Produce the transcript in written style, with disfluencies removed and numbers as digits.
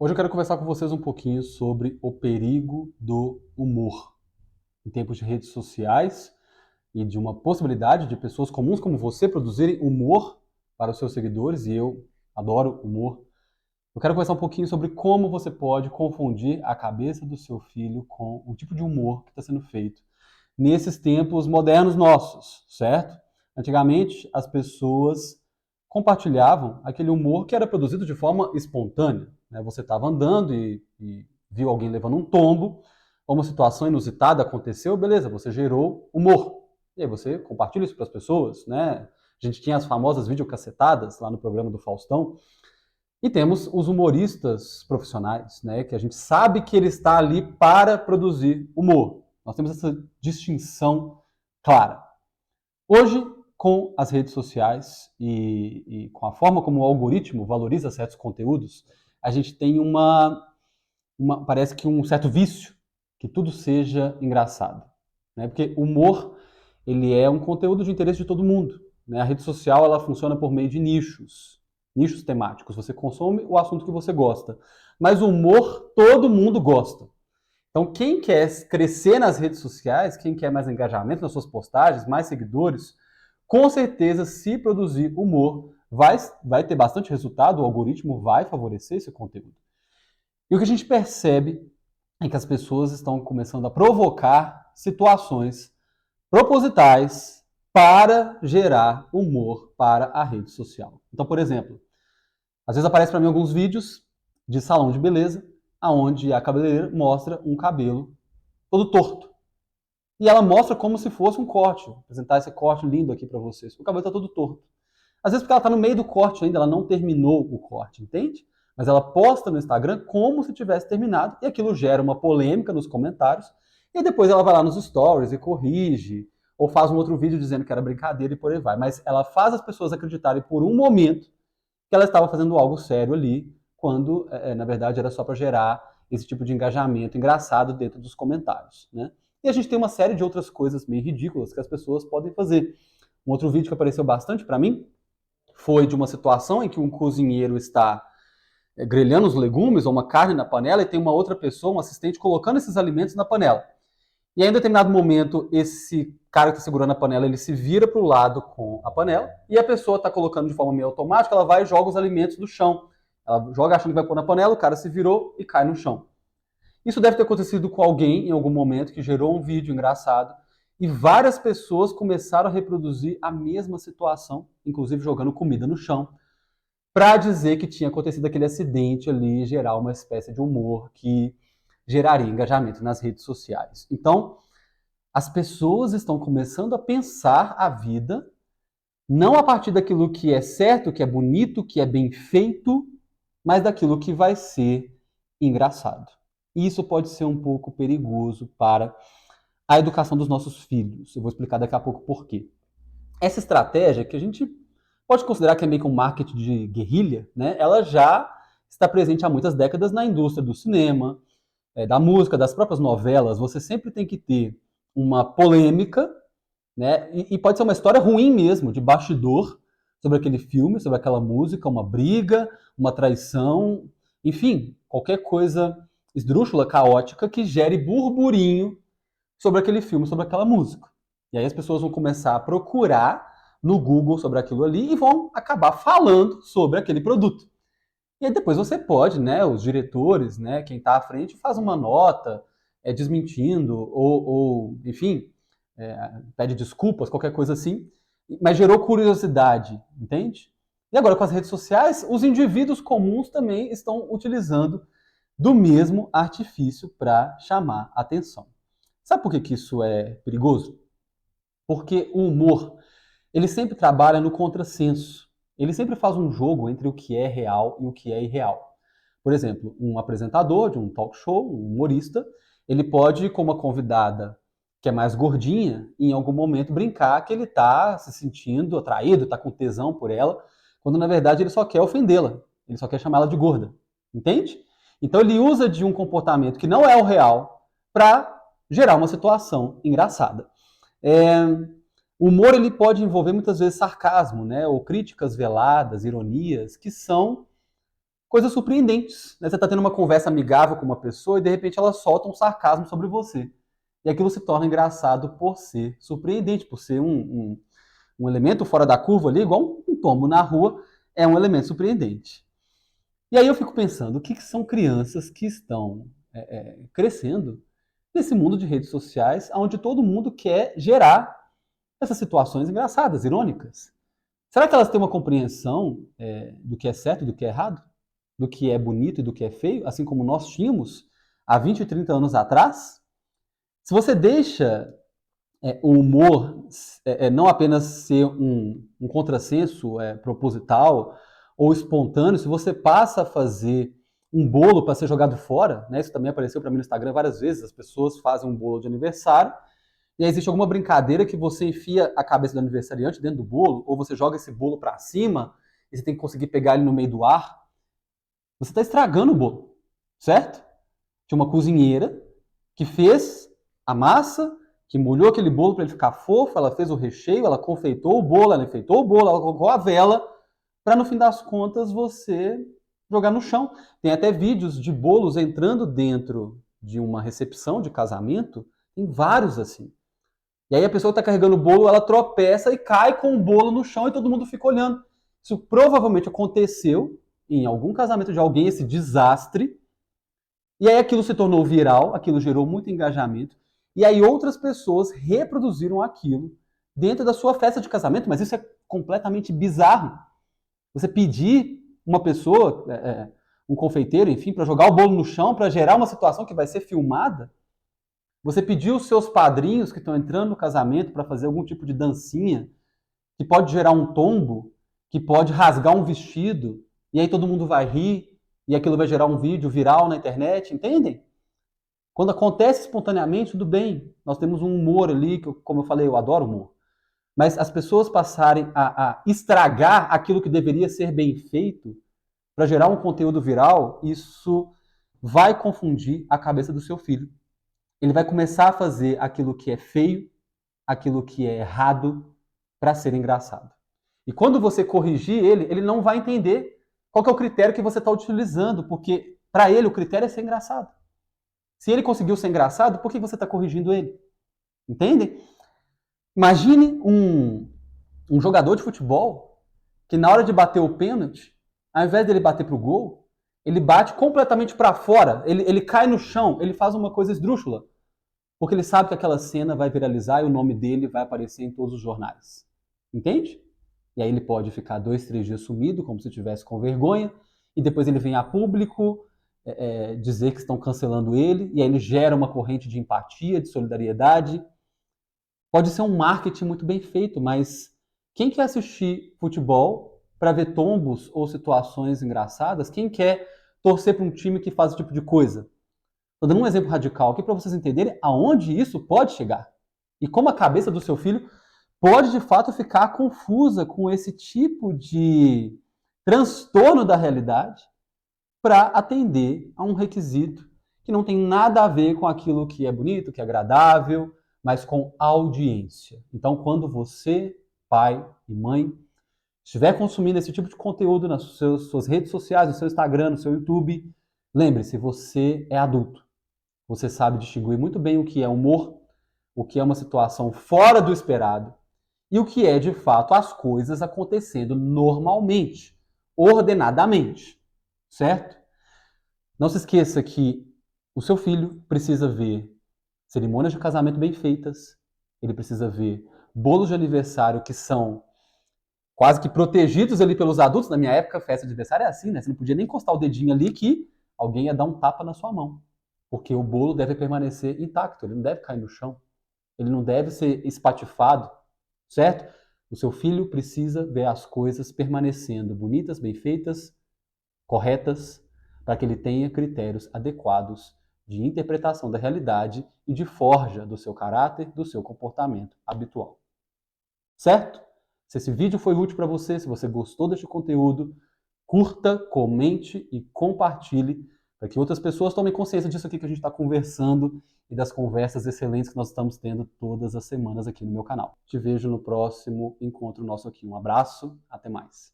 Hoje eu quero conversar com vocês um pouquinho sobre o perigo do humor em tempos de redes sociais e de uma possibilidade de pessoas comuns como você produzirem humor para os seus seguidores, e eu adoro humor. Eu quero conversar um pouquinho sobre como você pode confundir a cabeça do seu filho com o tipo de humor que está sendo feito nesses tempos modernos nossos, certo? Antigamente, as pessoas compartilhavam aquele humor que era produzido de forma espontânea, né? Você estava andando e viu alguém levando um tombo, ou uma situação inusitada aconteceu, beleza, você gerou humor. E aí você compartilha isso para as pessoas, né? A gente tinha as famosas videocassetadas lá no programa do Faustão, e temos os humoristas profissionais, né, que a gente sabe que ele está ali para produzir humor. Nós temos essa distinção clara. Hoje, com as redes sociais e com a forma como o algoritmo valoriza certos conteúdos, a gente tem parece que um certo vício que tudo seja engraçado, né? Porque o humor, ele é um conteúdo de interesse de todo mundo, né? A rede social, ela funciona por meio de nichos temáticos. Você consome o assunto que você gosta, mas o humor todo mundo gosta. Então, quem quer crescer nas redes sociais, quem quer mais engajamento nas suas postagens, mais seguidores, com certeza, se produzir humor, vai ter bastante resultado, o algoritmo vai favorecer esse conteúdo. E o que a gente percebe é que as pessoas estão começando a provocar situações propositais para gerar humor para a rede social. Então, por exemplo, às vezes aparece para mim alguns vídeos de salão de beleza, aonde a cabeleireira mostra um cabelo todo torto. E ela mostra como se fosse um corte. Vou apresentar esse corte lindo aqui para vocês. O cabelo está todo torto. Às vezes porque ela está no meio do corte ainda, ela não terminou o corte, entende? Mas ela posta no Instagram como se tivesse terminado, e aquilo gera uma polêmica nos comentários, e depois ela vai lá nos stories e corrige, ou faz um outro vídeo dizendo que era brincadeira e por aí vai. Mas ela faz as pessoas acreditarem por um momento que ela estava fazendo algo sério ali, quando, na verdade, era só para gerar esse tipo de engajamento engraçado dentro dos comentários, né? E a gente tem uma série de outras coisas meio ridículas que as pessoas podem fazer. Um outro vídeo que apareceu bastante para mim foi de uma situação em que um cozinheiro está grelhando os legumes ou uma carne na panela e tem uma outra pessoa, um assistente, colocando esses alimentos na panela. E aí, em determinado momento, esse cara que está segurando a panela, ele se vira para o lado com a panela e a pessoa está colocando de forma meio automática, ela vai e joga os alimentos no chão. Ela joga achando que vai pôr na panela, o cara se virou e cai no chão. Isso deve ter acontecido com alguém em algum momento que gerou um vídeo engraçado e várias pessoas começaram a reproduzir a mesma situação, inclusive jogando comida no chão, para dizer que tinha acontecido aquele acidente ali e gerar uma espécie de humor que geraria engajamento nas redes sociais. Então, as pessoas estão começando a pensar a vida não a partir daquilo que é certo, que é bonito, que é bem feito, mas daquilo que vai ser engraçado. E isso pode ser um pouco perigoso para a educação dos nossos filhos. Eu vou explicar daqui a pouco por quê. Essa estratégia, que a gente pode considerar que é meio que um marketing de guerrilha, né? Ela já está presente há muitas décadas na indústria do cinema, da música, das próprias novelas. Você sempre tem que ter uma polêmica, né? E pode ser uma história ruim mesmo, de bastidor, sobre aquele filme, sobre aquela música, uma briga, uma traição, enfim, qualquer coisa esdrúxula, caótica, que gere burburinho sobre aquele filme, sobre aquela música. E aí as pessoas vão começar a procurar no Google sobre aquilo ali e vão acabar falando sobre aquele produto. E aí depois você pode, né, os diretores, né, quem está à frente, faz uma nota desmentindo enfim, pede desculpas, qualquer coisa assim, mas gerou curiosidade, entende? E agora com as redes sociais, os indivíduos comuns também estão utilizando do mesmo artifício para chamar atenção. Sabe por que isso é perigoso? Porque o humor, ele sempre trabalha no contrassenso. Ele sempre faz um jogo entre o que é real e o que é irreal. Por exemplo, um apresentador de um talk show, um humorista, ele pode, com uma convidada que é mais gordinha, em algum momento brincar que ele está se sentindo atraído, está com tesão por ela, quando na verdade ele só quer ofendê-la, ele só quer chamá-la de gorda. Entende? Então ele usa de um comportamento que não é o real para gerar uma situação engraçada. O humor ele pode envolver muitas vezes sarcasmo, né? Ou críticas veladas, ironias, que são coisas surpreendentes, né? Você está tendo uma conversa amigável com uma pessoa e de repente ela solta um sarcasmo sobre você. E aquilo se torna engraçado por ser surpreendente, por ser um elemento fora da curva ali, igual um tombo na rua, é um elemento surpreendente. E aí eu fico pensando, o que são crianças que estão crescendo nesse mundo de redes sociais, onde todo mundo quer gerar essas situações engraçadas, irônicas? Será que elas têm uma compreensão do que é certo e do que é errado? Do que é bonito e do que é feio, assim como nós tínhamos há 20 e 30 anos atrás? Se você deixa o humor não apenas ser um contrassenso proposital ou espontâneo, se você passa a fazer um bolo para ser jogado fora, né? Isso também apareceu para mim no Instagram várias vezes, as pessoas fazem um bolo de aniversário, e aí existe alguma brincadeira que você enfia a cabeça do aniversariante dentro do bolo, ou você joga esse bolo para cima, e você tem que conseguir pegar ele no meio do ar. Você está estragando o bolo, certo? Tinha uma cozinheira que fez a massa, que molhou aquele bolo para ele ficar fofo, ela fez o recheio, ela confeitou o bolo, ela enfeitou o bolo, ela colocou a vela, para no fim das contas você jogar no chão. Tem até vídeos de bolos entrando dentro de uma recepção de casamento, tem vários assim. E aí a pessoa que está carregando o bolo, ela tropeça e cai com o bolo no chão e todo mundo fica olhando. Isso provavelmente aconteceu em algum casamento de alguém, esse desastre. E aí aquilo se tornou viral, aquilo gerou muito engajamento. E aí outras pessoas reproduziram aquilo dentro da sua festa de casamento, mas isso é completamente bizarro. Você pedir uma pessoa, um confeiteiro, enfim, para jogar o bolo no chão, para gerar uma situação que vai ser filmada. Você pedir os seus padrinhos que estão entrando no casamento para fazer algum tipo de dancinha, que pode gerar um tombo, que pode rasgar um vestido, e aí todo mundo vai rir, e aquilo vai gerar um vídeo viral na internet, entendem? Quando acontece espontaneamente, tudo bem. Nós temos um humor ali, que, como eu falei, eu adoro humor. Mas as pessoas passarem a estragar aquilo que deveria ser bem feito para gerar um conteúdo viral, isso vai confundir a cabeça do seu filho. Ele vai começar a fazer aquilo que é feio, aquilo que é errado, para ser engraçado. E quando você corrigir ele, ele não vai entender qual que é o critério que você está utilizando, porque para ele o critério é ser engraçado. Se ele conseguiu ser engraçado, por que você está corrigindo ele? Entende? Imagine um jogador de futebol que na hora de bater o pênalti, ao invés dele bater para o gol, ele bate completamente para fora, ele cai no chão, ele faz uma coisa esdrúxula, porque ele sabe que aquela cena vai viralizar e o nome dele vai aparecer em todos os jornais. Entende? E aí ele pode ficar 2, 3 dias sumido, como se estivesse com vergonha, e depois ele vem a público dizer que estão cancelando ele, e aí ele gera uma corrente de empatia, de solidariedade. Pode ser um marketing muito bem feito, mas quem quer assistir futebol para ver tombos ou situações engraçadas? Quem quer torcer para um time que faz esse tipo de coisa? Estou dando um exemplo radical aqui para vocês entenderem aonde isso pode chegar. E como a cabeça do seu filho pode, de fato, ficar confusa com esse tipo de transtorno da realidade para atender a um requisito que não tem nada a ver com aquilo que é bonito, que é agradável, mas com audiência. Então, quando você, pai e mãe, estiver consumindo esse tipo de conteúdo nas suas redes sociais, no seu Instagram, no seu YouTube, lembre-se, você é adulto. Você sabe distinguir muito bem o que é humor, o que é uma situação fora do esperado e o que é, de fato, as coisas acontecendo normalmente, ordenadamente, certo? Não se esqueça que o seu filho precisa ver cerimônias de casamento bem feitas, ele precisa ver bolos de aniversário que são quase que protegidos ali pelos adultos. Na minha época, festa de aniversário é assim, né? Você não podia nem encostar o dedinho ali que alguém ia dar um tapa na sua mão. Porque o bolo deve permanecer intacto, ele não deve cair no chão, ele não deve ser espatifado, certo? O seu filho precisa ver as coisas permanecendo bonitas, bem feitas, corretas, para que ele tenha critérios adequados de interpretação da realidade e de forja do seu caráter, do seu comportamento habitual. Certo? Se esse vídeo foi útil para você, se você gostou deste conteúdo, curta, comente e compartilhe para que outras pessoas tomem consciência disso aqui que a gente está conversando e das conversas excelentes que nós estamos tendo todas as semanas aqui no meu canal. Te vejo no próximo encontro nosso aqui. Um abraço, até mais.